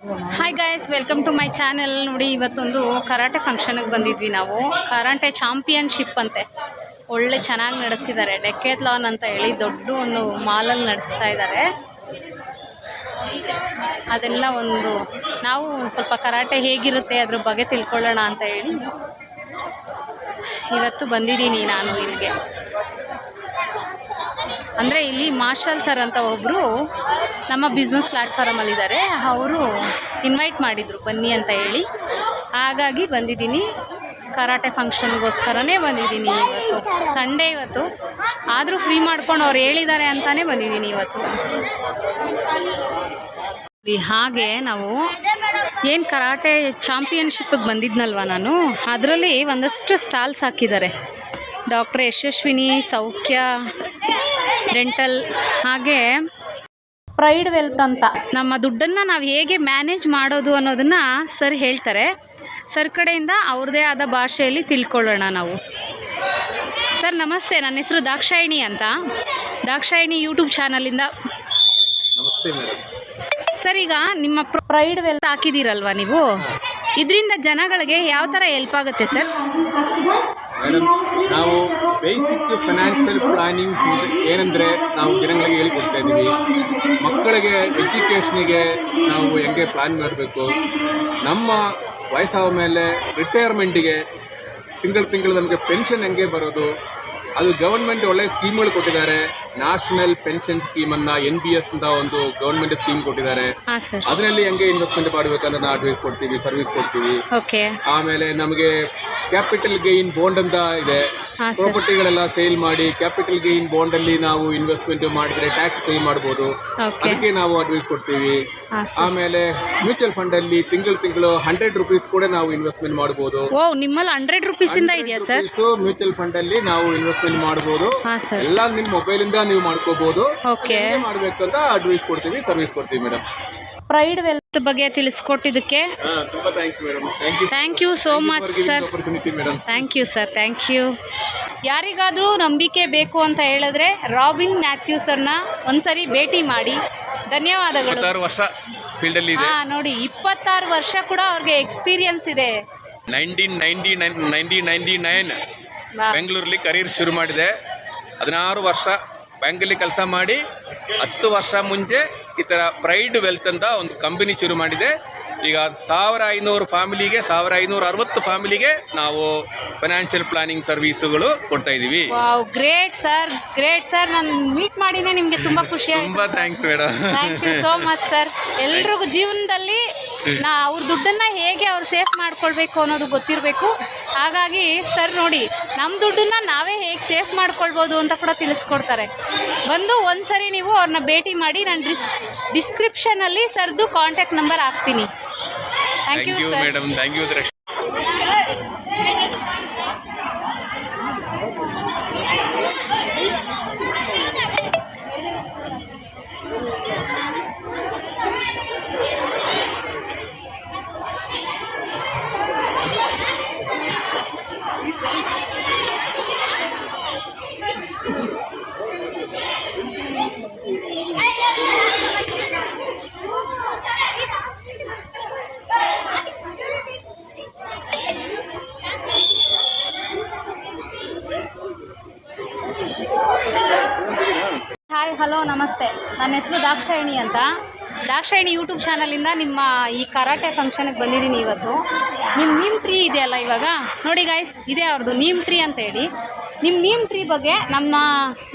Hi guys, welcome to my channel. ನೋಡಿ, ಇವತ್ತೊಂದು karate ಫಂಕ್ಷನ್ಗೆ ಬಂದಿದ್ವಿ ನಾವು. ಕರಾಟೆ ಚಾಂಪಿಯನ್ಶಿಪ್ ಅಂತೆ, ಒಳ್ಳೆ ಚೆನ್ನಾಗಿ ನಡೆಸಿದ್ದಾರೆ. ಡೆಕೆತ್ಲಾನ್ ಅಂತ ಹೇಳಿ ದೊಡ್ಡ ಒಂದು ಮಾಲಲ್ಲಿ ನಡೆಸ್ತಾ ಇದ್ದಾರೆ. ಅದೆಲ್ಲ ಒಂದು ನಾವು ಒಂದು ಸ್ವಲ್ಪ ಕರಾಟೆ ಹೇಗಿರುತ್ತೆ ಅದ್ರ ಬಗ್ಗೆ ತಿಳ್ಕೊಳ್ಳೋಣ ಅಂತ ಹೇಳಿ ಇವತ್ತು ಬಂದಿದ್ದೀನಿ ನಾನು ಇಲ್ಲಿಗೆ. ಅಂದರೆ ಇಲ್ಲಿ ಮಾರ್ಷಲ್ ಸರ್ ಅಂತ ಒಬ್ಬರು ನಮ್ಮ ಬಿಸ್ನೆಸ್ ಪ್ಲ್ಯಾಟ್ಫಾರ್ಮಲ್ಲಿದ್ದಾರೆ. ಅವರು ಇನ್ವೈಟ್ ಮಾಡಿದರು ಬನ್ನಿ ಅಂತ ಹೇಳಿ, ಹಾಗಾಗಿ ಬಂದಿದ್ದೀನಿ. ಕರಾಟೆ ಫಂಕ್ಷನ್ಗೋಸ್ಕರನೇ ಬಂದಿದ್ದೀನಿ. ಇವತ್ತು ಸಂಡೇ, ಇವತ್ತು ಆದರೂ ಫ್ರೀ ಮಾಡ್ಕೊಂಡು ಅವ್ರು ಹೇಳಿದ್ದಾರೆ ಅಂತಲೇ ಬಂದಿದ್ದೀನಿ ಇವತ್ತು. ಹಾಗೆ ನಾವು ಏನು ಕರಾಟೆ ಚಾಂಪಿಯನ್ಶಿಪ್ಪಿಗೆ ಬಂದಿದ್ನಲ್ವ ನಾನು, ಅದರಲ್ಲಿ ಒಂದಷ್ಟು ಸ್ಟಾಲ್ಸ್ ಹಾಕಿದ್ದಾರೆ. ಡಾಕ್ಟರ್ ಯಶಸ್ವಿನಿ ಸೌಖ್ಯ ಡೆಂಟಲ್, ಹಾಗೆ ಪ್ರೈಡ್ ವೆಲ್ತ್ ಅಂತ. ನಮ್ಮ ದುಡ್ಡನ್ನು ನಾವು ಹೇಗೆ ಮ್ಯಾನೇಜ್ ಮಾಡೋದು ಅನ್ನೋದನ್ನು ಸರ್ ಹೇಳ್ತಾರೆ. ಸರ್ ಕಡೆಯಿಂದ ಅವ್ರದ್ದೇ ಆದ ಭಾಷೆಯಲ್ಲಿ ತಿಳ್ಕೊಳ್ಳೋಣ ನಾವು. ಸರ್ ನಮಸ್ತೆ, ನನ್ನ ಹೆಸರು ದಾಕ್ಷಾಯಿಣಿ ಅಂತ, ದಾಕ್ಷಾಯಿಣಿ ಯೂಟ್ಯೂಬ್ ಚಾನಲಿಂದ. ನಮಸ್ತೆ ಮೇಡಮ್. ಸರ್, ಈಗ ನಿಮ್ಮ ಪ್ರೈಡ್ ವೆಲ್ತ್ ಹಾಕಿದ್ದೀರಲ್ವ ನೀವು, ಇದರಿಂದ ಜನಗಳಿಗೆ ಯಾವ ಥರ ಹೆಲ್ಪ್ ಆಗುತ್ತೆ ಸರ್? ಮೇಡಮ್, ನಾವು ಬೇಸಿಕ್ ಫೈನಾನ್ಷಿಯಲ್ ಪ್ಲಾನಿಂಗ್ ಏನಂದರೆ ನಾವು ಜನಗಳಿಗೆ ಹೇಳಿಕೊಡ್ತಾ ಇದ್ದೀವಿ. ಮಕ್ಕಳಿಗೆ ಎಜುಕೇಷನಿಗೆ ನಾವು ಹೆಂಗೆ ಪ್ಲಾನ್ ಮಾಡಬೇಕು, ನಮ್ಮ ವಯಸ್ಸಾದ ಮೇಲೆ ರಿಟೈರ್ಮೆಂಟಿಗೆ ತಿಂಗಳು ನಮಗೆ ಪೆನ್ಷನ್ ಹೆಂಗೆ ಬರೋದು, ಅದು ಗೌರ್ಮೆಂಟ್ ಒಳ್ಳೆ ಸ್ಕೀಮ್ಗಳು ಕೊಟ್ಟಿದ್ದಾರೆ. ನ್ಯಾಷನಲ್ ಪೆನ್ಷನ್ ಸ್ಕೀಮನ್ನು NPS ಅಂತ ಒಂದು ಗೌರ್ಮೆಂಟ್ ಸ್ಕೀಮ್ ಕೊಟ್ಟಿದ್ದಾರೆ. ಅದರಲ್ಲಿ ಹೆಂಗೆ ಇನ್ವೆಸ್ಟ್ಮೆಂಟ್ ಮಾಡಬೇಕಂತ ನಾವು ಅಡ್ವೈಸ್ ಕೊಡ್ತೀವಿ, ಸರ್ವಿಸ್ ಕೊಡ್ತೀವಿ. ಆಮೇಲೆ ನಮಗೆ ಕ್ಯಾಪಿಟಲ್ ಗೈನ್ ಬಾಂಡ್ ಅಂತ ಇದೆ. ಪ್ರಾಪರ್ಟಿಗಳೆಲ್ಲ ಸೇಲ್ ಮಾಡಿ ಕ್ಯಾಪಿಟಲ್ ಗೈನ್ ಬಾಂಡಲ್ಲಿ ನಾವು ಇನ್ವೆಸ್ಟ್ಮೆಂಟ್ ಮಾಡಿದರೆ ಟ್ಯಾಕ್ಸ್ ಸೇವ್ ಮಾಡ್ಬೋದು, ಅದಕ್ಕೆ ನಾವು ಅಡ್ವೈಸ್ ಕೊಡ್ತೀವಿ. ಆಮೇಲೆ ಮ್ಯೂಚುವಲ್ ಫಂಡಲ್ಲಿ ತಿಂಗಳು 100 ರೂಪೀಸ್ ಕೂಡ ನಾವು ಇನ್ವೆಸ್ಟ್ಮೆಂಟ್ ಮಾಡ್ಬೋದು. ನಿಮ್ಮಲ್ಲಿ 100 ರೂಪೀಸಿಂದ ಇದೆಯಾ ಸರ್? ಮ್ಯೂಚುವಲ್ ಫಂಡಲ್ಲಿ ನಾವು ಇನ್ವೆಸ್ಟ್ಮೆಂಟ್ ಮಾಡ್ಬೋದು. ಎಲ್ಲ ನಿಮ್ಮ ಮೊಬೈಲಿಂದ ನೀವು ಮಾಡ್ಕೋಬಹುದು. ಮಾಡಬೇಕು ಅಂತ ಅಡ್ವೈಸ್ ಕೊಡ್ತೀವಿ, ಸರ್ವಿಸ್ ಕೊಡ್ತೀವಿ ಮೇಡಮ್. ಪ್ರೈಡ್ ವೆಲ್ತ್ ಬಗ್ಗೆ ತಿಳಿಸ್ಕೊಟ್ಟಿದ್ದಕ್ಕೆ ತುಂಬಾ thanks madam. Thank you so much sir. Thank you sir, thank you. ಯಾರಿಗಾದರೂ ನಂಬಿಕೆ ಬೇಕು ಅಂತ ಹೇಳಿದ್ರೆ ರಾಬಿನ್ ಮ್ಯಾಥ್ಯೂ ಸರ್ನ ಒಂದ್ಸರಿ ಭೇಟಿ ಮಾಡಿ. ಧನ್ಯವಾದಗಳು. 26 ವರ್ಷ ಫೀಲ್ಡಲ್ಲಿ ಇದೆ. ನೋಡಿ, 26 ವರ್ಷ ಕೂಡ ಅವ್ರಿಗೆ ಎಕ್ಸ್ಪೀರಿಯನ್ಸ್ ಇದೆ. 1999 ಬೆಂಗಳೂರಲ್ಲಿ ಕರಿಯರ್ ಶುರು ಮಾಡಿದೆ. 16 ವರ್ಷ ಬ್ಯಾಂಕಲ್ಲಿ ಕೆಲಸ ಮಾಡಿ 10 ವರ್ಷ ಮುಂಚೆ ಈ ಥರ ಪ್ರೈಡ್ ವೆಲ್ತ್ ಅಂತ ಒಂದು ಕಂಪನಿ ಶುರು ಮಾಡಿದೆ. ಈಗ 1500 ಫ್ಯಾಮಿಲಿಗೆ, 1560 ಫ್ಯಾಮಿಲಿಗೆ ನಾವು ಫೈನಾನ್ಷಿಯಲ್ ಪ್ಲಾನಿಂಗ್ ಸರ್ವಿಸುಗಳು ಕೊಡ್ತಾ ಇದ್ದೀವಿ. Great sir, great sir. ನಾನು ಮೀಟ್ ಮಾಡಿನೇ ನಿಮಗೆ ತುಂಬ ಖುಷಿ ಆಯ್ತು. ತುಂಬ thanks madam. Thank you so much sir. ಎಲ್ರಿಗೂ ಜೀವನದಲ್ಲಿ ಅವ್ರ ದುಡ್ಡನ್ನು ಹೇಗೆ ಅವ್ರು ಸೇಫ್ ಮಾಡ್ಕೊಳ್ಬೇಕು ಅನ್ನೋದು ಗೊತ್ತಿರಬೇಕು. ಹಾಗಾಗಿ ಸರ್ ನೋಡಿ, ನಮ್ಮ ದುಡ್ಡನ್ನು ನಾವೇ ಹೇಗೆ ಸೇಫ್ ಮಾಡ್ಕೊಳ್ಬೋದು ಅಂತ ಕೂಡ ತಿಳಿಸ್ಕೊಡ್ತಾರೆ. ಬಂದು ಒಂದ್ಸರಿ ನೀವು ಅವ್ರನ್ನ ಭೇಟಿ ಮಾಡಿ. ನಾನು ಡಿಸ್ಕ್ರಿಪ್ಷನಲ್ಲಿ ಸರ್ದು ಕಾಂಟ್ಯಾಕ್ಟ್ ನಂಬರ್ ಹಾಕ್ತೀನಿ. Thank you sir. Madam, thank you. Hi, hello, ನಮಸ್ತೆ. ನನ್ನ ಹೆಸರು ದಾಕ್ಷಾಯಿಣಿ ಅಂತ, ದಾಕ್ಷಾಯಿಣಿ ಯೂಟ್ಯೂಬ್ ಚಾನಲಿಂದ ನಿಮ್ಮ ಈ ಕರಾಟೆ ಫಂಕ್ಷನ್ಗೆ ಬಂದಿದ್ದೀನಿ ಇವತ್ತು. ನೀಮ್ ಟ್ರೀ ಇದೆಯಲ್ಲ ಇವಾಗ ನೋಡಿ ಗಾಯ್ಸ್, ಇದೇ ಅವ್ರದ್ದು ನೀಮ್ ಟ್ರೀ ಅಂತ ಹೇಳಿ. ನಿಮ್ಮ ನೀಮ್ ಟ್ರೀ ಬಗ್ಗೆ ನಮ್ಮ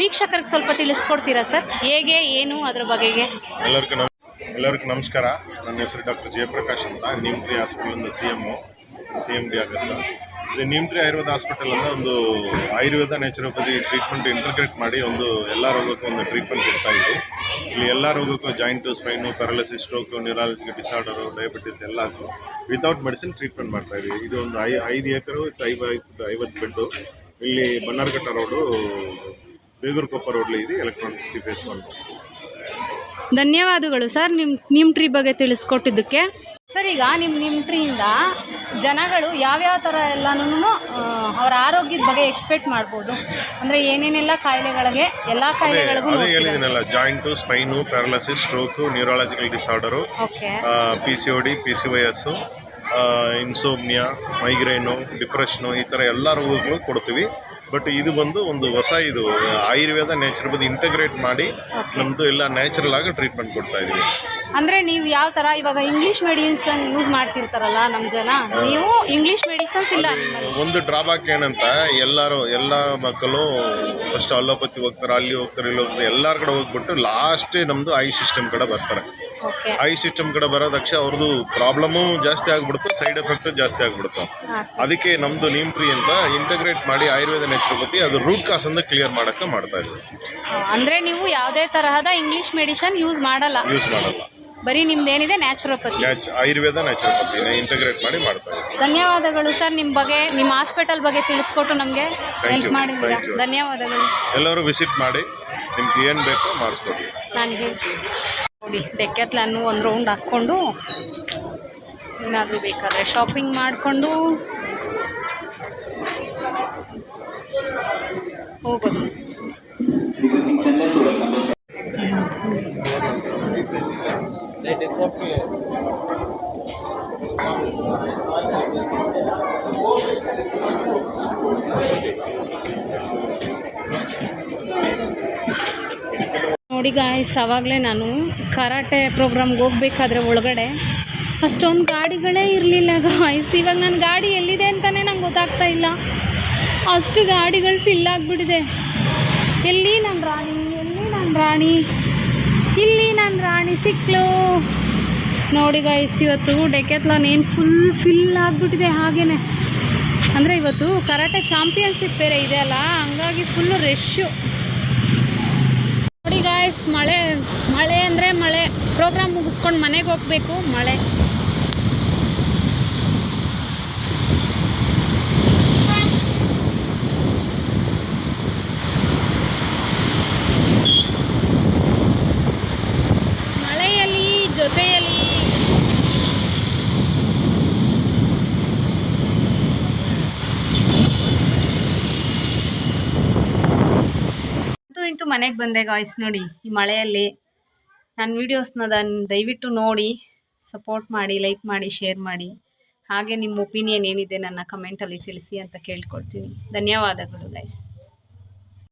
ವೀಕ್ಷಕರಿಗೆ ಸ್ವಲ್ಪ ತಿಳಿಸ್ಕೊಡ್ತೀರಾ ಸರ್? ಹೇಗೆ, ಏನು, ಅದ್ರ ಬಗೆಗೆ? ಎಲ್ಲರಿಗೂ ನಮಸ್ಕಾರ. ನನ್ನ ಹೆಸರು ಡಾಕ್ಟರ್ ಜಯಪ್ರಕಾಶ್ ಅಂತ, ನೀಮ್ ಟ್ರೀ ಹಾಸ್ಪಿಟಲಿಂದ CMD ಆಗುತ್ತೆ. ಇದು ನೀಮ್ ಟ್ರೀ ಆಯುರ್ವೇದ ಹಾಸ್ಪಿಟಲ್ ಅಂತ ಒಂದು ಆಯುರ್ವೇದ ನ್ಯಾಚುರೋಪತಿ ಟ್ರೀಟ್ಮೆಂಟ್ ಇಂಟರ್ಗ್ರೇಟ್ ಮಾಡಿ ಒಂದು ಎಲ್ಲ ರೋಗಕ್ಕೂ ಒಂದು ಟ್ರೀಟ್ಮೆಂಟ್ ಕೊಡ್ತಾ ಇದ್ವಿ. ಇಲ್ಲಿ ಎಲ್ಲ ರೋಗಕ್ಕೂ joint, spine, paralysis, stroke, neurologic disorder, diabetes ಎಲ್ಲಕ್ಕೂ ವಿತೌಟ್ ಮೆಡಿಸಿನ್ ಟ್ರೀಟ್ಮೆಂಟ್ ಮಾಡ್ತಾ ಇದ್ವಿ. ಇದು ಒಂದು 5 ಎಕರೆ 50 ಬೆಡ್ಡು. ಇಲ್ಲಿ ಬನ್ನಾರಘಟ್ಟ ರೋಡು, ಬೇಗೂರುಕೊಪ್ಪ ರೋಡ್ಲಿ ಇದೆ, ಎಲೆಕ್ಟ್ರಾನಿಕ್ ಸಿಟಿ ಫೇಸ್ 1. ಧನ್ಯವಾದಗಳು ಸರ್ ನಿಮ್ಮ ಟ್ರೀ ಬಗ್ಗೆ ತಿಳಿಸ್ಕೊಟ್ಟಿದ್ದಕ್ಕೆ. ಸರ್, ಈಗ ನಿಮ್ಮ ಟ್ರೀಯಿಂದ ಜನಗಳು ಯಾವ್ಯಾವ ಥರ ಎಲ್ಲನೂ ಅವರ ಆರೋಗ್ಯದ ಬಗ್ಗೆ ಎಕ್ಸ್ಪೆಕ್ಟ್ ಮಾಡ್ಬೋದು, ಅಂದರೆ ಏನೇನೆಲ್ಲ ಕಾಯಿಲೆಗಳಿಗೆ ಎಲ್ಲ ಕಾಯಿಲೆಗಳಿಗೂ ಅದೇ ಹೇಳಿದ್ದೀನಲ್ಲ, joint, spine, paralysis, stroke, neurological disorder, okay PCOD, PCOS, insomnia, migraine, depression, ಈ ಥರ ಎಲ್ಲ ರೋಗಗಳು ಕೊಡ್ತೀವಿ. ಬಟ್ ಇದು ಬಂದು ಒಂದು ಹೊಸ ಇದು ಆಯುರ್ವೇದ ನ್ಯಾಚುರೋಪತಿ ಇಂಟಗ್ರೇಟ್ ಮಾಡಿ ನಮ್ಮದು ಎಲ್ಲ ನ್ಯಾಚುರಲ್ ಆಗಿ ಟ್ರೀಟ್ಮೆಂಟ್ ಕೊಡ್ತಾ ಇದ್ದೀವಿ. ಅಂದರೆ ನೀವು ಯಾವ ಥರ ಇವಾಗ ಇಂಗ್ಲೀಷ್ ಮೆಡಿಸನ್ ಯೂಸ್ ಮಾಡ್ತಿರ್ತಾರಲ್ಲ ನಮ್ಮ ಜನ, ನೀವು ಇಂಗ್ಲೀಷ್ ಮೆಡಿಸನ್ಸ್ ಇಲ್ಲ ನಿಮ್ಮಲ್ಲಿ? ಒಂದು ಡ್ರಾಬ್ಯಾಕ್ ಏನಂತ, ಎಲ್ಲ ಮಕ್ಕಳು ಫಸ್ಟ್ ಅಲೋಪತಿ ಹೋಗ್ತಾರೆ, ಅಲ್ಲಿ ಹೋಗ್ತಾರೆ, ಇಲ್ಲಿ ಹೋಗ್ತಾರೆ, ಎಲ್ಲರ ಕಡೆ ಹೋಗ್ಬಿಟ್ಟು ಲಾಸ್ಟೇ ನಮ್ಮದು ಐ ಸಿಸ್ಟಮ್ ಕಡೆ ಬರ್ತಾರೆ. ಓಕೆ, ಐ ಸಿಸ್ಟಮ್ ಕಡೆ ಬರೋದಕ್ಷ ಅವ್ರದ್ದು ಪ್ರಾಬ್ಲಮ್ಮು ಜಾಸ್ತಿ ಆಗಿಬಿಡುತ್ತೆ, ಸೈಡ್ ಎಫೆಕ್ಟ್ ಜಾಸ್ತಿ ಆಗಿಬಿಡುತ್ತೆ. ಅದಕ್ಕೆ ನಮ್ಮದು ನೀಮ್ಟ್ರಿ ಅಂತ ಇಂಟಗ್ರೇಟ್ ಮಾಡಿ ಆಯುರ್ವೇದ ನ್ಯಾಚುರೋಪತಿ ಅದು ರೂಟ್ ಕಾಸ್ ಅಂತ ಕ್ಲಿಯರ್ ಮಾಡೋಕ್ಕೆ ಮಾಡ್ತಾ ಇದ್ದೀವಿ. ಅಂದರೆ ನೀವು ಯಾವುದೇ ತರಹದ ಇಂಗ್ಲೀಷ್ ಮೆಡಿಸನ್ ಯೂಸ್ ಮಾಡಲ್ಲ? ಬರೀ ನಿಮ್ದೇನಿದೆ ನ್ಯಾಚುರೋಪತಿ, ಆಯುರ್ವೇದ ನ್ಯಾಚುರೋಪತಿನ ಇಂಟಗ್ರೇಟ್ ಮಾಡಿ ಮಾಡ್ತಾ ಇದ್ದೀವಿ. ಧನ್ಯವಾದಗಳು ಸರ್. ನಿಮ್ಮ ಬಗ್ಗೆ, ನಿಮ್ಮ ಹಾಸ್ಪಿಟಲ್ ಬಗ್ಗೆ ತಿಳಿಸ್ಕೊಟ್ಟು ನಮಗೆ ಹೆಲ್ಪ್ ಮಾಡಿದ್ದೀರಾ, ಧನ್ಯವಾದಗಳು. ಎಲ್ಲರೂ ವಿಸಿಟ್ ಮಾಡಿ, ನಿಮ್ಗೆ ಏನು ಬೇಕೋ ಮಾಡಿಸ್ಕೊಡಿ. ನನಗೆ ನೋಡಿ, ಡೆಕ್ಯಾಥ್ಲಾನ್ ಒಂದು ರೌಂಡ್ ಹಾಕ್ಕೊಂಡು ಏನಾದರೂ ಬೇಕಾದರೆ ಶಾಪಿಂಗ್ ಮಾಡಿಕೊಂಡು ಹೋಗೋದು. ನೋಡಿ ಗಾಯ್ಸ್, ಆವಾಗಲೇ ನಾನು ಕರಾಟೆ ಪ್ರೋಗ್ರಾಮ್ಗೆ ಹೋಗ್ಬೇಕಾದ್ರೆ ಒಳಗಡೆ ಅಷ್ಟೊಂದು ಗಾಡಿಗಳೇ ಇರಲಿಲ್ಲ ಗಾಯ್ಸ್. ಇವಾಗ ನನ್ನ ಗಾಡಿ ಎಲ್ಲಿದೆ ಅಂತಲೇ ನಂಗೆ ಗೊತ್ತಾಗ್ತಾ ಇಲ್ಲ, ಅಷ್ಟು ಗಾಡಿಗಳು ಫಿಲ್ ಆಗಿಬಿಟ್ಟಿದೆ. ಎಲ್ಲಿ ನನ್ನ ರಾಣಿ, ಇಲ್ಲಿ ನನ್ನ ರಾಣಿ ಸಿಕ್ಲು. ನೋಡಿ ಗಾಯ್ಸ್, ಇವತ್ತು ಡೆಕ್ಯಾಥ್ಲಾನ್ ಏನು ಫಿಲ್ ಆಗಿಬಿಟ್ಟಿದೆ. ಹಾಗೇ ಅಂದರೆ ಇವತ್ತು ಕರಾಟೆ ಚಾಂಪಿಯನ್ಶಿಪ್ ಬೇರೆ ಇದೆ ಅಲ್ಲ, ಹಂಗಾಗಿ ಫುಲ್ಲು ರಶ್ಶು. ನೋಡಿ ಗಾಯ್ಸ್, ಮಳೆ ಅಂದರೆ ಮಳೆ. ಪ್ರೋಗ್ರಾಮ್ ಮುಗಿಸ್ಕೊಂಡು ಮನೆಗೆ ಹೋಗಬೇಕು, ಮಳೆ. ಮಳೆಯಲ್ಲಿ ಜೊತೆಯಲ್ಲಿ ಇಂತೂ ಮನೆಗೆ ಬಂದೆ ಗಾಯ್ಸ್. ನೋಡಿ, ಈ ಮಳೆಯಲ್ಲಿ ನನ್ನ ವೀಡಿಯೋಸ್ನ ದಯವಿಟ್ಟು ನೋಡಿ, ಸಪೋರ್ಟ್ ಮಾಡಿ, ಲೈಕ್ ಮಾಡಿ, ಶೇರ್ ಮಾಡಿ. ಹಾಗೆ ನಿಮ್ಮ ಒಪಿನಿಯನ್ ಏನಿದೆ ನನ್ನ ಕಮೆಂಟಲ್ಲಿ ತಿಳಿಸಿ ಅಂತ ಕೇಳ್ಕೊಳ್ತೀನಿ. ಧನ್ಯವಾದಗಳು ಗೈಸ್.